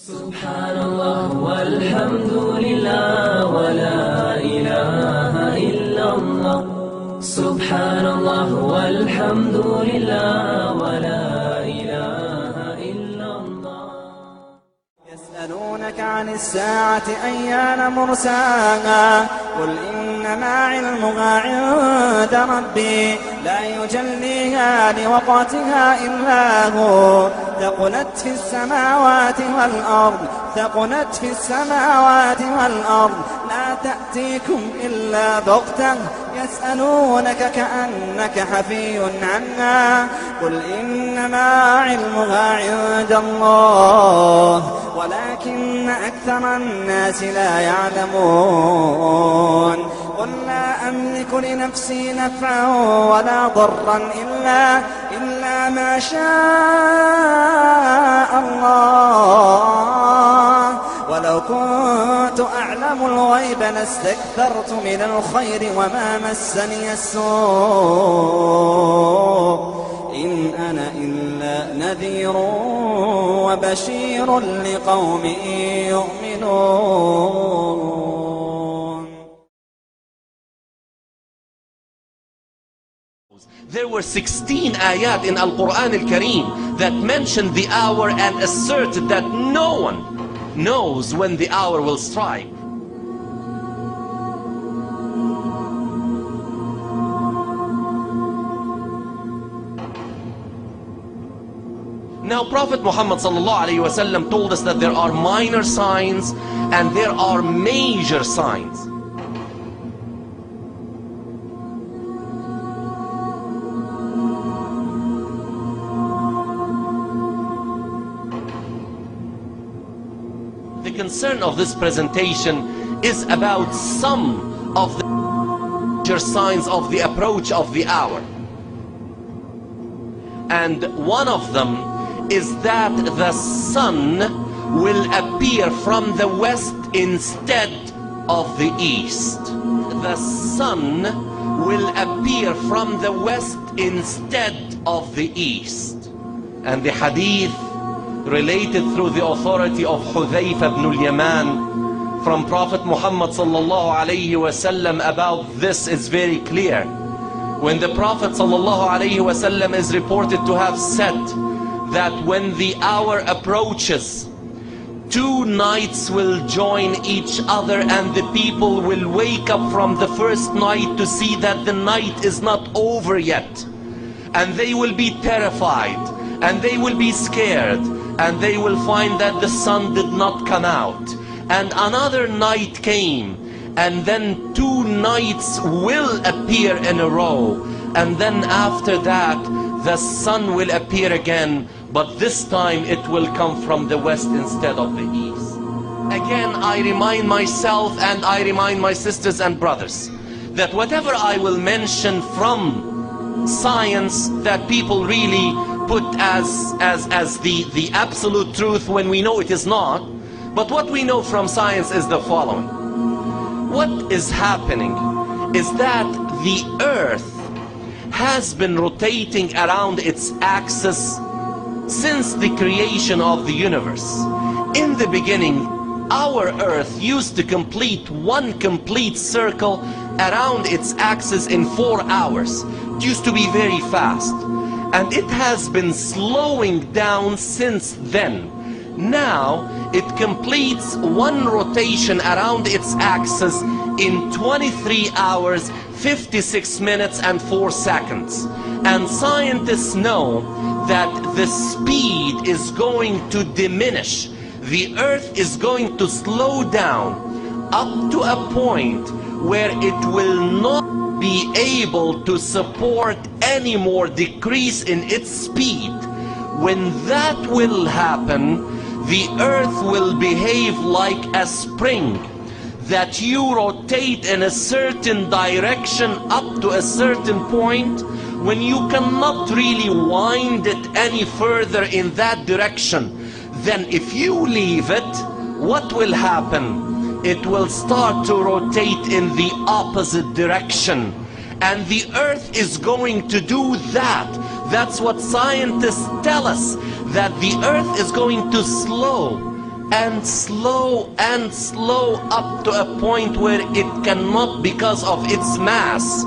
سبحان الله والحمد لله ولا إله إلا الله. سبحان الله والحمد لله ولا إله إلا الله. يسألونك عن الساعة أيان مرساها قل إنما علمها عند ربي لا يجليها لوقتها إلا هو ثقلت في السماوات والأرض لا تأتيكم إلا بغتة يسألونك كأنك حفي عنها قل إنما علمها عند الله ولكن أكثر الناس لا يعلمون. قل لا أملك لنفسي نفعا ولا ضرا إلا ما شاء الله ولو كنت أعلم الغيب لاستكثرت من الخير وما مسني السوء إن أنا إلا نذير وبشير لقوم يؤمنون. There were 16 ayat in Al-Quran Al-Kareem that mentioned the hour and asserted that no one knows when the hour will strike. Now Prophet Muhammad ﷺ told us that there are minor signs and there are major signs. The concern of this presentation is about some of the major signs of the approach of the hour. And one of them is that the sun will appear from the west instead of the east. The sun will appear from the west instead of the east. And the hadith related through the authority of Hudhayfa ibn al-Yaman from Prophet Muhammad sallallahu alayhi wasallam about this is very clear. When the Prophet sallallahu alayhi wasallam is reported to have said that when the hour approaches, two nights will join each other and the people will wake up from the first night to see that the night is not over yet, and they will be terrified and they will be scared and they will find that the sun did not come out, and another night came, and then two nights will appear in a row, and then after that the sun will appear again, but this time it will come from the west instead of the east. Again, I remind myself and I remind my sisters and brothers that whatever I will mention from science that people really put as the absolute truth when we know it is not, but what we know from science is the following. What is happening is that the earth has been rotating around its axis since the creation of the universe. In the beginning, our earth used to complete one complete circle around its axis in 4 hours. It used to be very fast, and it has been slowing down since then. Now it completes one rotation around its axis in 23 hours 56 minutes and 4 seconds, and scientists know that the speed is going to diminish. The earth is going to slow down up to a point where it will not be able to support any more decrease in its speed. When that will happen, the earth will behave like a spring that you rotate in a certain direction up to a certain point. When you cannot really wind it any further in that direction, then if you leave it, what will happen? It will start to rotate in the opposite direction, and the earth is going to do that. That's what scientists tell us, that the earth is going to slow and slow up to a point where it cannot, because of its mass,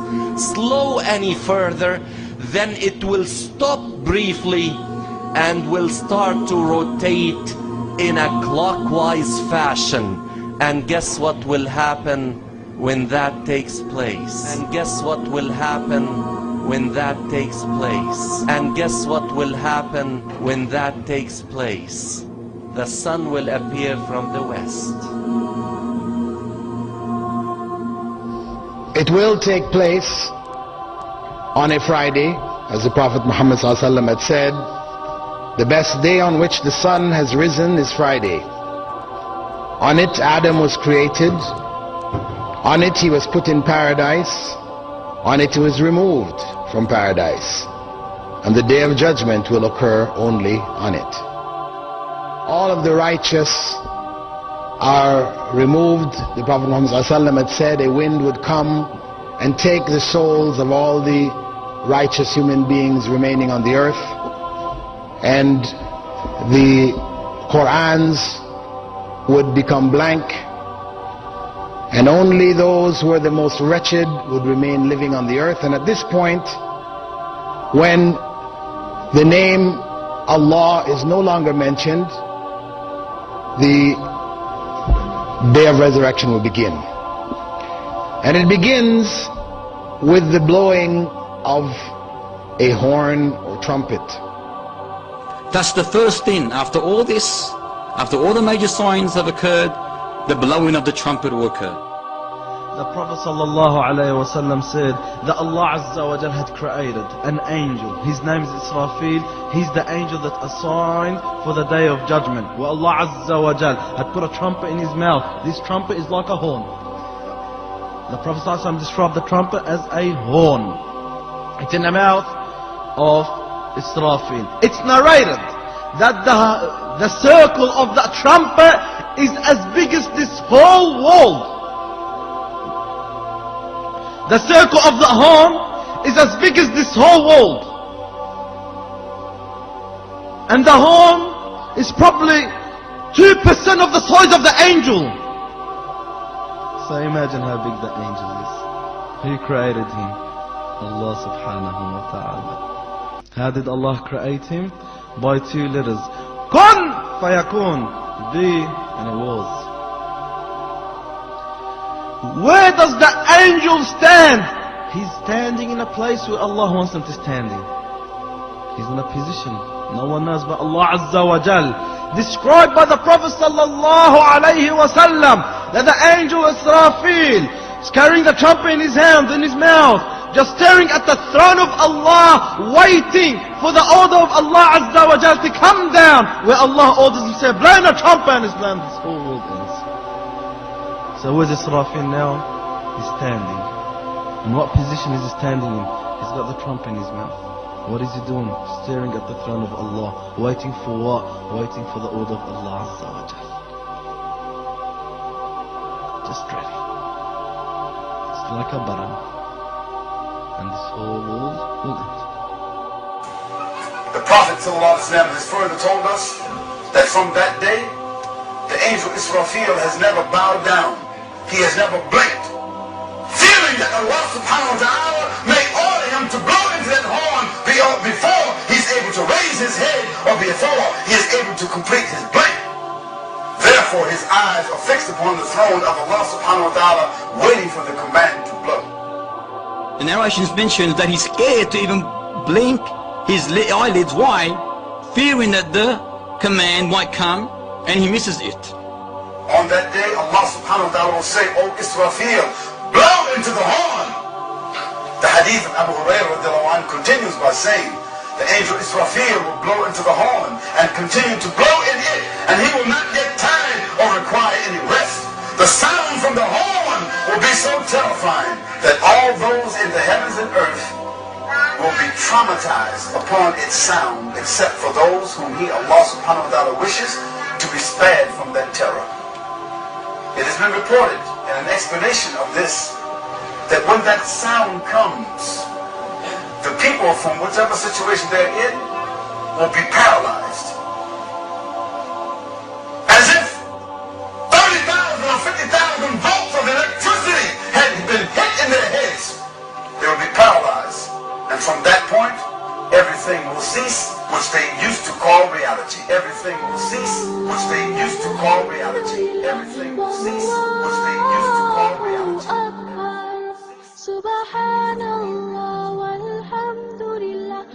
slow any further, then it will stop briefly and will start to rotate in a clockwise fashion. And guess what will happen when that takes place? And guess what will happen when that takes place? And guess what will happen when that takes place? The sun will appear from the west. It will take place on a Friday, as the Prophet Muhammad ﷺ had said, the best day on which the sun has risen is Friday. On it Adam was created, on it he was put in paradise, on it he was removed from paradise, and the day of judgment will occur only on it. All of the righteous are removed. The Prophet Muhammad ﷺ had said a wind would come and take the souls of all the righteous human beings remaining on the earth, and the Qur'ans would become blank, and only those who are the most wretched would remain living on the earth. And at this point, when the name Allah is no longer mentioned, the day of resurrection will begin. And it begins with the blowing of a horn or trumpet. That's the first thing. After all this, after all the major signs have occurred, the blowing of the trumpet will occur. The Prophet ﷺ said that Allah Azza wa Jal had created an angel. His name is Israfil. He's the angel that assigned for the day of judgment. Where Allah Azza wa Jal had put a trumpet in his mouth. This trumpet is like a horn. The Prophet ﷺ described the trumpet as a horn. It's in the mouth of Israfil. It's narrated that the circle of the trumpet is as big as this whole world. The circle of the horn is as big as this whole world. And the horn is probably 2% of the size of the angel. So imagine how big the angel is. Who created him? Allah subhanahu wa ta'ala. How did Allah create him? By 2 letters. Kun fayakun. Be, and it was. Where does the angel stand? He's standing in a place where Allah wants him to stand in. He's in a position no one knows but Allah Azza wa Jal. Described by the Prophet sallallahu alayhi wa sallam that the angel Israfil is carrying the trumpet in his hand, in his mouth, just staring at the throne of Allah, waiting for the order of Allah Azza wa Jal to come down, where Allah orders him to say, blow a trumpet, and his land, this whole world ends. So where's Israfil now? He's standing. In what position is he standing in? He's got the trumpet in his mouth. What is he doing? Staring at the throne of Allah. Waiting for what? Waiting for the order of Allah Azza wa Jal. Just ready. It's like a button. And this whole world will end. The Prophet ﷺ has further told us that from that day, the angel Israfil has never bowed down. He has never blinked, feeling that Allah subhanahu wa ta'ala may order him to blow into that horn before he's able to raise his head or before he is able to complete his blink. Therefore his eyes are fixed upon the throne of Allah subhanahu wa ta'ala, waiting for the command to blow. The narrations mentions that he's scared to even blink his eyelids. Why? Fearing that the command might come and he misses it. On that day, Allah subhanahu wa ta'ala will say, O Israfil, blow into the horn. The hadith of Abu Hurairah continues by saying, the angel Israfil will blow into the horn and continue to blow in it, and he will not get tired or require any rest. The sound from the horn will be so terrifying that all those in the heavens and earth will be traumatized upon its sound, except for those whom He, Allah subhanahu wa ta'ala, wishes to be spared from that terror. It has been reported in an explanation of this that when that sound comes, the people from whichever situation they're in will be paralyzed, as if And from that point, everything will cease which they used to call reality. Everything will cease which they used to call reality. Everything will cease which they used to call reality. Subhanallah walhamdulillah.